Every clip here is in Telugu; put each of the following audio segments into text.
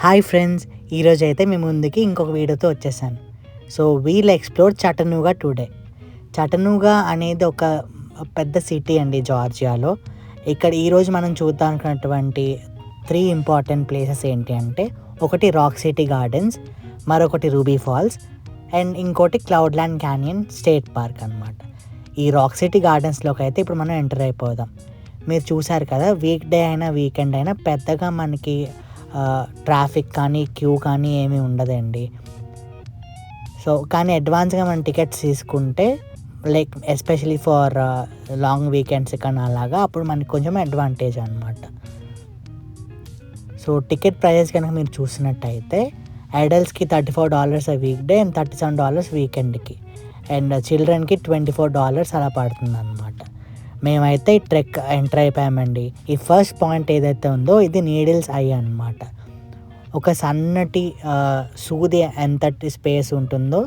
హాయ్ ఫ్రెండ్స్, ఈరోజు అయితే మీ ముందుకి ఇంకొక వీడియోతో వచ్చేసాను. So we'll explore Chattanooga today. Chattanooga అనేది ఒక పెద్ద సిటీ అండి జార్జియాలో. ఇక్కడ ఈరోజు మనం చూద్దామనుకున్నటువంటి 3 ఇంపార్టెంట్ ప్లేసెస్ ఏంటి అంటే, ఒకటి రాక్ సిటీ గార్డెన్స్, మరొకటి రూబీ ఫాల్స్ అండ్ ఇంకోటి cloud land canyon state park అనమాట. ఈ రాక్ సిటీ గార్డెన్స్లోకి అయితే ఇప్పుడు మనం ఎంటర్ అయిపోదాం. మీరు చూసారు కదా, వీక్ డే అయినా వీకెండ్ అయినా పెద్దగా మనకి ట్రాఫిక్ కానీ క్యూ కానీ ఏమీ ఉండదండి. సో కానీ అడ్వాన్స్గా మనం టికెట్స్ తీసుకుంటే like especially for long weekends కానీ అలాగా అప్పుడు మనకి కొంచెం అడ్వాంటేజ్ అనమాట. సో టికెట్ ప్రైజెస్ కనుక మీరు చూసినట్టయితే అడల్ట్స్కి $34 వీక్ డే అండ్ $37 వీకెండ్కి, అండ్ చిల్డ్రన్కి $24 అలా పడుతుంది అనమాట. మేమైతే ఈ ట్రెక్ ఎంటర్ అయిపోయామండి. ఈ ఫస్ట్ పాయింట్ ఏదైతే ఉందో ఇది నీడిల్స్ ఐ అనమాట. ఒక సన్నటి సూది ఎంతటి స్పేస్ ఉంటుందో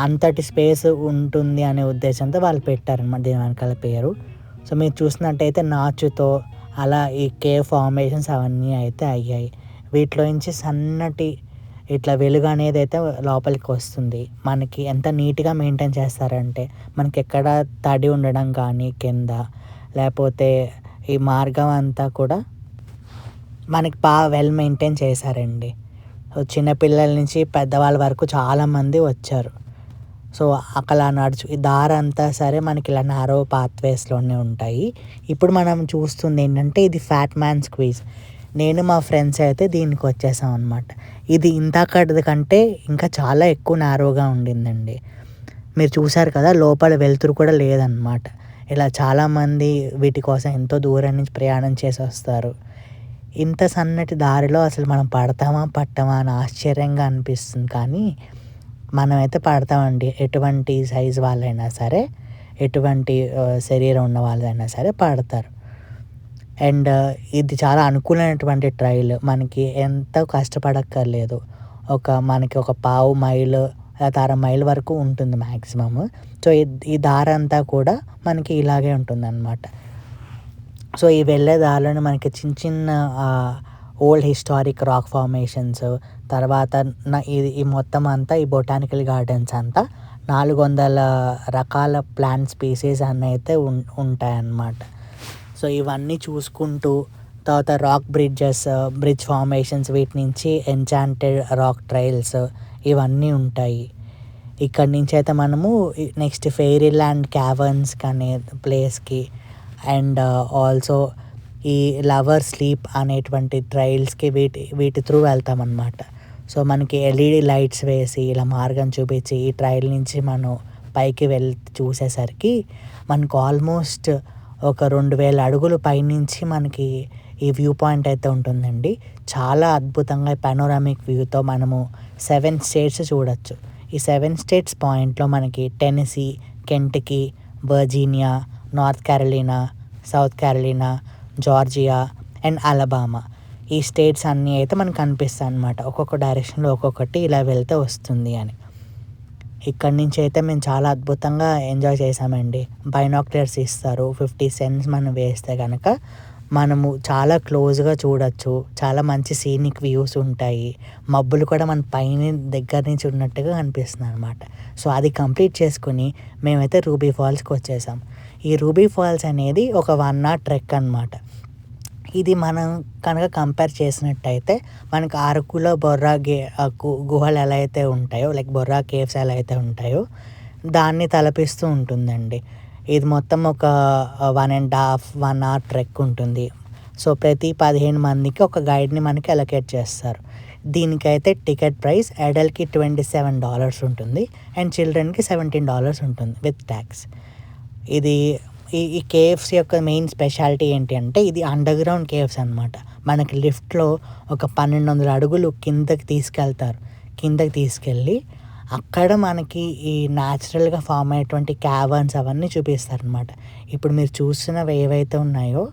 అంతటి స్పేస్ ఉంటుంది అనే ఉద్దేశంతో వాళ్ళు పెట్టారనమాట దీని వెనకాల పేరు. సో మీరు చూసినట్టయితే నాచుతో అలా ఈ కేవ్ ఫార్మేషన్స్ అవన్నీ అయితే అయ్యాయి. వీటిలో నుంచి సన్నటి ఇట్లా వెలుగు అనేది అయితే లోపలికి వస్తుంది. మనకి ఎంత నీట్గా మెయింటైన్ చేస్తారంటే మనకి ఎక్కడ తడి ఉండడం కానీ కింద, లేకపోతే ఈ మార్గం అంతా కూడా మనకి బాగా వెల్ మెయింటైన్ చేశారండి. సో చిన్నపిల్లల నుంచి పెద్దవాళ్ళ వరకు చాలామంది వచ్చారు. సో అక్కడ ఈ దారి అంతా సరే మనకి ఇలా నారో పాత్వేస్లోనే ఉంటాయి. ఇప్పుడు మనం చూస్తుంది ఏంటంటే ఇది ఫ్యాట్ మ్యాన్ స్క్వీజ్. నేను మా ఫ్రెండ్స్ అయితే దీనికి వచ్చేసాం అనమాట. ఇది ఇంతకటిది కంటే ఇంకా చాలా ఎక్కువ నారోగా ఉండిందండి. మీరు చూసారు కదా, లోపల వెలుతురు కూడా లేదనమాట. ఇలా చాలామంది వీటి కోసం ఎంతో దూరం నుంచి ప్రయాణం చేసి వస్తారు. ఇంత సన్నటి దారిలో అసలు మనం పట్టమా అని ఆశ్చర్యంగా అనిపిస్తుంది. కానీ మనమైతే పడతామండి. ఎటువంటి సైజు వాళ్ళైనా సరే, ఎటువంటి శరీరం ఉన్న వాళ్ళైనా సరే పడతారు. అండ్ ఇది చాలా అనుకూలమైనటువంటి ట్రైల్. మనకి ఎంతో కష్టపడక్కర్లేదు. మనకి ఒక పావు మైలు లేదా అర మైలు వరకు ఉంటుంది మ్యాక్సిమమ్. సో ఈ దారి అంతా కూడా మనకి ఇలాగే ఉంటుందన్నమాట. సో ఈ వెళ్ళే దారిలోనే మనకి చిన్న చిన్న ఓల్డ్ హిస్టారిక్ రాక్ ఫార్మేషన్స్, తర్వాత ఈ మొత్తం అంతా ఈ బొటానికల్ గార్డెన్స్ అంతా 400 రకాల ప్లాంట్ స్పీసీస్ అన్నీ అయితే ఉంటాయన్నమాట. సో ఇవన్నీ చూసుకుంటూ తర్వాత రాక్ బ్రిడ్జ్ ఫార్మేషన్స్, వీటి నుంచి ఎన్చాంటెడ్ రాక్ ట్రైల్స్ ఇవన్నీ ఉంటాయి. ఇక్కడి నుంచి అయితే మనము నెక్స్ట్ ఫెయిరీ ల్యాండ్ క్యావర్న్స్ అనే ప్లేస్కి అండ్ ఆల్సో ఈ లవర్ స్లీప్ అనేటువంటి ట్రైల్స్కి వీటి త్రూ వెళ్తామన్నమాట. సో మనకి ఎల్ఈడి లైట్స్ వేసి ఇలా మార్గం చూపించి ఈ ట్రైల్ నుంచి మనం పైకి చూసేసరికి మనకు ఆల్మోస్ట్ ఒక 2000 అడుగులు పైనుంచి మనకి ఈ వ్యూ పాయింట్ అయితే ఉంటుందండి. చాలా అద్భుతంగా పానోరామిక్ వ్యూతో మనము 7 స్టేట్స్ చూడొచ్చు. ఈ 7 స్టేట్స్ పాయింట్లో మనకి Tennessee, Kentucky, Virginia, North Carolina, South Carolina, Georgia and Alabama, ఈ స్టేట్స్ అన్నీ అయితే మనకు కనిపిస్తాయి అన్నమాట. ఒక్కొక్క డైరెక్షన్లో ఒక్కొక్కటి ఇలా వెళ్తే వస్తుంది అని. ఇక్కడి నుంచి అయితే మేము చాలా అద్భుతంగా ఎంజాయ్ చేసామండి. బైనాక్యులర్స్ ఇస్తారు, 50 సెంట్స్ మనం వేస్తే కనుక మనము చాలా క్లోజ్గా చూడొచ్చు. చాలా మంచి సీనిక్ వ్యూస్ ఉంటాయి. మబ్బులు కూడా మన పైన దగ్గర నుంచి ఉన్నట్టుగా కనిపిస్తుంది అనమాట. సో అది కంప్లీట్ చేసుకుని మేమైతే రూబీ ఫాల్స్కి వచ్చేసాం. ఈ రూబీ ఫాల్స్ అనేది ఒక 1 hour ట్రెక్ అనమాట. ఇది మనం కనుక కంపేర్ చేసినట్టయితే మనకు అరకులో బొర్రా గుహలు ఎలా అయితే ఉంటాయో, లైక్ బొర్రా కేవ్స్ ఎలా అయితే ఉంటాయో దాన్ని తలపిస్తూ ఉంటుందండి. ఇది మొత్తం ఒక 1.5 hour ట్రెక్ ఉంటుంది. సో ప్రతి 15 మందికి ఒక గైడ్ని మనకి అలొకేట్ చేస్తారు. దీనికైతే టికెట్ ప్రైస్ అడల్ట్కి $27 ఉంటుంది అండ్ చిల్డ్రన్కి $17 ఉంటుంది విత్ ట్యాక్స్. ఇది ఈ కేవ్స్ యొక్క మెయిన్ స్పెషాలిటీ ఏంటి అంటే ఇది అండర్ గ్రౌండ్ కేవ్స్ అనమాట. మనకి లిఫ్ట్లో ఒక 1200 అడుగులు కిందకి తీసుకెళ్ళి అక్కడ మనకి ఈ న్యాచురల్గా ఫామ్ అయ్యేటువంటి క్యావర్న్స్ అవన్నీ చూపిస్తారనమాట. ఇప్పుడు మీరు చూస్తున్నవి ఏవైతే ఉన్నాయో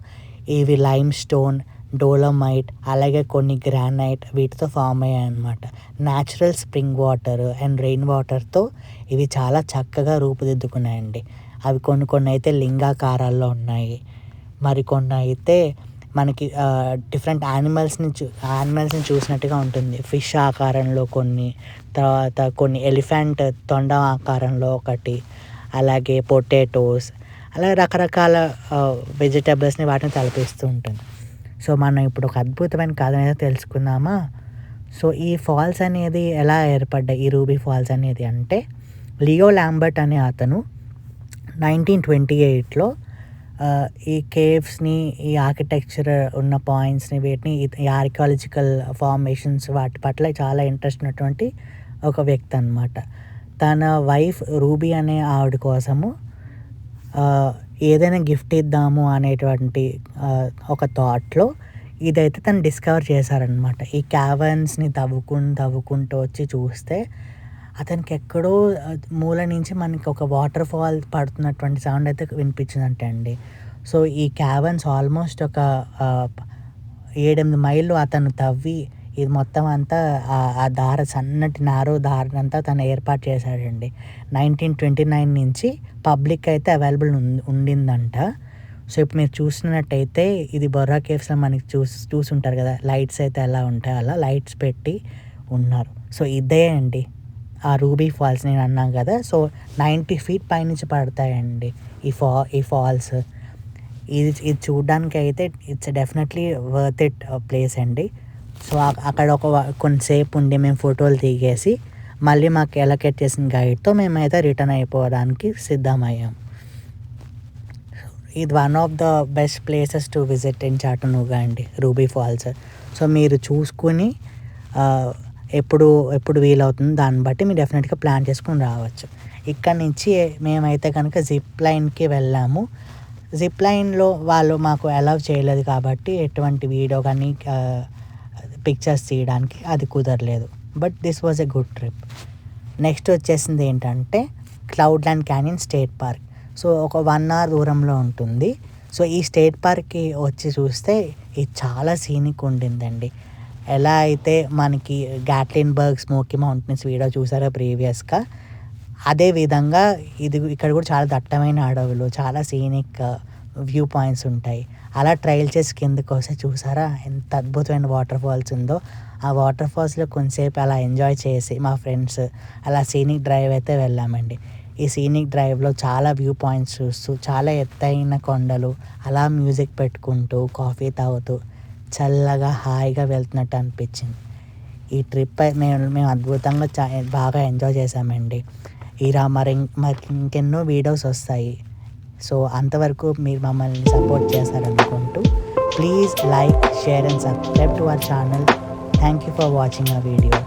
ఇవి లైమ్ స్టోన్, డోలోమైట్, అలాగే కొన్ని గ్రానైట్ వీటితో ఫామ్ అయ్యాయి అన్నమాట. Natural spring water and rain వాటర్తో ఇవి చాలా చక్కగా రూపుదిద్దుకున్నాయండి. అవి కొన్ని అయితే లింగాకారాల్లో ఉన్నాయి, మరికొన్ని అయితే మనకి డిఫరెంట్ యానిమల్స్ని చూసినట్టుగా ఉంటుంది. ఫిష్ ఆకారంలో కొన్ని, తర్వాత కొన్ని ఎలిఫెంట్ తొండం ఆకారంలో ఒకటి, అలాగే పొటాటోస్, అలా రకరకాల వెజిటబుల్స్ని వాటిని తలపిస్తూ ఉంటుంది. సో మనం ఇప్పుడు ఒక అద్భుతమైన కథ అనేది తెలుసుకుందామా. సో ఈ ఫాల్స్ అనేది ఎలా ఏర్పడ్డాయి, ఈ రూబీ ఫాల్స్ అనేది అంటే, లియో లాంబర్ట్ అనే అతను 1928లో ఈ కేవ్స్ని, ఈ ఆర్కిటెక్చర్ ఉన్న పాయింట్స్ని, వీటిని, ఈ ఆర్కియాలజికల్ ఫార్మేషన్స్ వాటి పట్ల చాలా ఇంట్రెస్ట్ ఉన్నటువంటి ఒక వ్యక్తి అనమాట. తన వైఫ్ రూబీ అనే ఆవిడ కోసము ఏదైనా గిఫ్ట్ ఇద్దాము అనేటువంటి ఒక థాట్లో ఇదైతే తను డిస్కవర్ చేశారనమాట. ఈ క్యావర్న్స్ని తవ్వుకుంటూ వచ్చి చూస్తే అతనికి ఎక్కడో మూల నుంచి మనకి ఒక వాటర్ ఫాల్ పడుతున్నటువంటి సౌండ్ అయితే వినిపించిందంటే అండి. సో ఈ క్యావర్న్స్ ఆల్మోస్ట్ ఒక 7-8 మైళ్ళు అతను తవ్వి ఇది మొత్తం అంతా ఆ సన్నటి నారో దారినంతా తను ఏర్పాటు చేశాడండి. 1929 నుంచి పబ్లిక్ అయితే అవైలబుల్ ఉండిందంట. సో ఇప్పుడు మీరు చూసినట్టయితే ఇది బొర్రా కేవ్స్లో మనకి చూసుంటారు కదా, లైట్స్ అయితే ఎలా ఉంటాయి అలా లైట్స్ పెట్టి ఉన్నారు. సో ఇదే అండి ఆ రూబీ ఫాల్స్ నేను అన్నాను కదా. సో 90 feet పైనుంచి పడతాయండి ఈ ఫాల్స్. ఇది చూడడానికి అయితే it's definitely worth it place అండి. సో అక్కడ కొంతసేపు ఉండి మేము ఫోటోలు దిగేసి మళ్ళీ మాకు ఎలకేట్ చేసిన గైడ్తో మేమైతే రిటర్న్ అయిపోవడానికి సిద్ధమయ్యాం. ఇది one of the best places to visit in Chattanooga అండి, రూబీ ఫాల్స్. సో మీరు చూసుకుని ఎప్పుడు వీలవుతుందో దాన్ని బట్టి మీరు డెఫినెట్గా ప్లాన్ చేసుకుని రావచ్చు. ఇక్కడ నుంచి మేమైతే కనుక జిప్ లైన్కి వెళ్ళాము. జిప్ లైన్లో వాళ్ళు మాకు అలౌ చేయలేదు కాబట్టి ఎటువంటి వీడియో కానీ పిక్చర్స్ తీయడానికి అది కుదరలేదు. But this was a good trip. Next వచ్చేసింది ఏంటంటే క్లౌడ్లాండ్ క్యానియన్ స్టేట్ పార్క్. సో ఒక 1 hour దూరంలో ఉంటుంది. సో ఈ స్టేట్ పార్క్కి వచ్చి చూస్తే ఇది చాలా సీనిక్ ఉండిందండి. ఎలా అయితే మనకి గ్యాట్లిన్బర్గ్ స్మోకీ మౌంటైన్స్ వీడియో చూసారో ప్రీవియస్గా, అదే విధంగా ఇక్కడ కూడా చాలా దట్టమైన అడవులు, చాలా సీనిక్ వ్యూ పాయింట్స్ ఉంటాయి. అలా ట్రైల్ చేసి కిందకి వస్తే చూసారా ఎంత అద్భుతమైన వాటర్ ఫాల్స్ ఉందో. ఆ వాటర్ ఫాల్స్లో కొంతసేపు అలా ఎంజాయ్ చేసి మా ఫ్రెండ్స్ అలా సీనిక్ డ్రైవ్ అయితే వెళ్ళామండి. ఈ సీనిక్ డ్రైవ్లో చాలా వ్యూ పాయింట్స్ చూస్తూ, చాలా ఎత్తైన కొండలు, అలా మ్యూజిక్ పెట్టుకుంటూ కాఫీ తాగుతూ చల్లగా హాయిగా వెళ్తున్నట్టు అనిపించింది. ఈ ట్రిప్ మేము అద్భుతంగా బాగా ఎంజాయ్ చేసామండి. మరి ఇంకెన్నో వీడియోస్ వస్తాయి. సో అంతవరకు మీరు మమ్మల్ని సపోర్ట్ చేస్తారనుకుంటూ please like, share and subscribe to our channel. Thank you for watching our video.